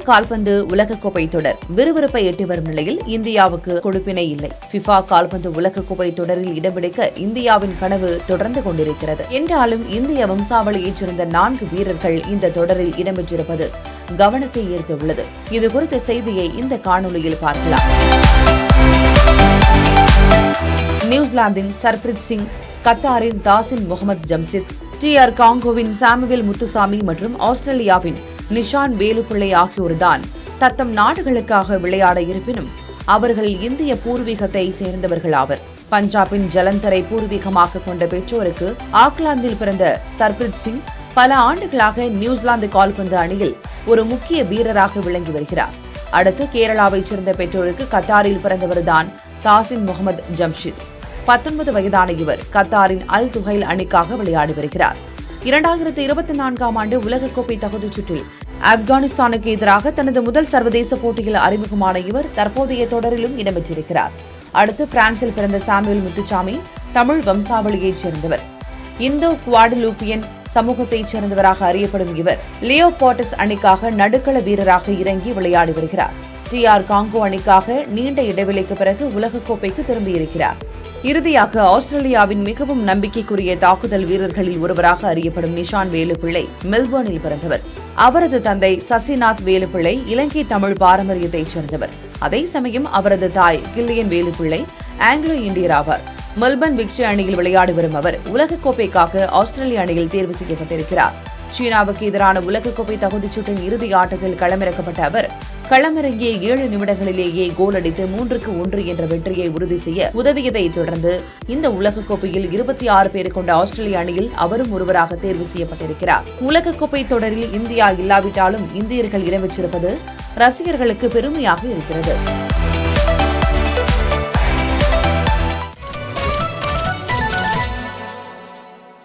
கால்பந்து உலகக்கோப்பை தொடர் விறுவிறுப்பை எட்டி வரும் நிலையில் இந்தியாவுக்கு கொடுப்பினை இல்லை. ஃபிஃபா கால்பந்து உலகக்கோப்பை தொடரில் இடம்பிடிக்க இந்தியாவின் கனவு தொடர்ந்து கொண்டிருக்கிறது. என்றாலும் இந்திய வம்சாவளியைச் சேர்ந்த 4 வீரர்கள் இந்த தொடரில் இடம்பெற்றிருப்பது கவனத்தை ஈர்த்துள்ளது. இதுகுறித்த செய்தியை இந்த காணொலியில் பார்க்கலாம். நியூசிலாந்தின் சர்பிரீத் சிங், கத்தாரின் தாசின் முகமது ஜம்ஷித், TR காங்கோவின் சாமுவேல் முத்துசாமி மற்றும் ஆஸ்திரேலியாவின் நிஷான் வேலுப்பிள்ளை ஆகியோர்தான் தத்தம் நாடுகளுக்காக விளையாட இருப்பினும் அவர்கள் இந்திய பூர்வீகத்தை சேர்ந்தவர்கள் ஆவர். பஞ்சாபின் ஜலந்தரை பூர்வீகமாக கொண்ட பெற்றோருக்கு ஆக்லாந்தில் பிறந்த சர்பிரீத் சிங் பல ஆண்டுகளாக நியூசிலாந்து கால்பந்து அணியில் ஒரு முக்கிய வீரராக விளங்கி வருகிறார். அடுத்து கேரளாவைச் சேர்ந்த பெற்றோருக்கு கத்தாரில் பிறந்தவர்தான் தாசின் முகமது ஜம்ஷித். 19 வயதான இவர் கத்தாரின் அல் துஹைல் அணிக்காக விளையாடி வருகிறார். 2024ஆம் ஆண்டு உலகக்கோப்பை தகுதிச் சுற்றில் ஆப்கானிஸ்தானுக்கு எதிராக தனது முதல் சர்வதேச போட்டியில் அறிமுகமான இவர் தற்போதைய தொடரிலும் இடம்பெற்றிருக்கிறார். அடுத்து பிரான்சில் பிறந்த சாமுவேல் முத்துசாமி தமிழ் வம்சாவளியைச் சேர்ந்தவர். இந்தோ குவாடலூப்பியன் சமூகத்தைச் சேர்ந்தவராக அறியப்படும் இவர் லியோபார்டஸ் அணிக்காக நடுக்கள வீரராக இறங்கி விளையாடி வருகிறார். TR காங்கோ அணிக்காக நீண்ட இடைவெளிக்கு பிறகு உலகக்கோப்பைக்கு திரும்பியிருக்கிறார். இறுதியாக ஆஸ்திரேலியாவின் மிகவும் நம்பிக்கைக்குரிய தாக்குதல் வீரர்களில் ஒருவராக அறியப்படும் நிஷான் வேலுப்பிள்ளை மெல்பர்னில் பிறந்தவர். அவரது தந்தை சசிநாத் வேலுப்பிள்ளை இலங்கை தமிழ் பாரம்பரியத்தைச் சேர்ந்தவர். அதே சமயம் அவரது தாய் கில்லியன் வேலுப்பிள்ளை ஆங்கிலோ இந்தியர் ஆவார். மெல்பர்ன் விக்டரி அணியில் விளையாடி வரும் அவர் உலகக்கோப்பைக்காக ஆஸ்திரேலிய அணியில் தேர்வு செய்யப்பட்டிருக்கிறார். சீனாவுக்கு எதிரான உலகக்கோப்பை தகுதிச் சுற்றின் இறுதி ஆட்டத்தில் களமிறக்கப்பட்ட அவர் களமிறங்கிய 7 நிமிடங்களிலேயே கோல் அடித்து 3-1 என்ற வெற்றியை உறுதி செய்ய உதவியதைத் தொடர்ந்து இந்த உலகக்கோப்பையில் 26 பேர் கொண்ட ஆஸ்திரேலிய அணியில் அவரும் ஒருவராக தேர்வு செய்யப்பட்டிருக்கிறார். உலகக்கோப்பை தொடரில் இந்தியா இல்லாவிட்டாலும் இந்தியர்கள் இடம்பெற்றிருப்பது ரசிகர்களுக்கு பெருமையாக இருக்கிறது.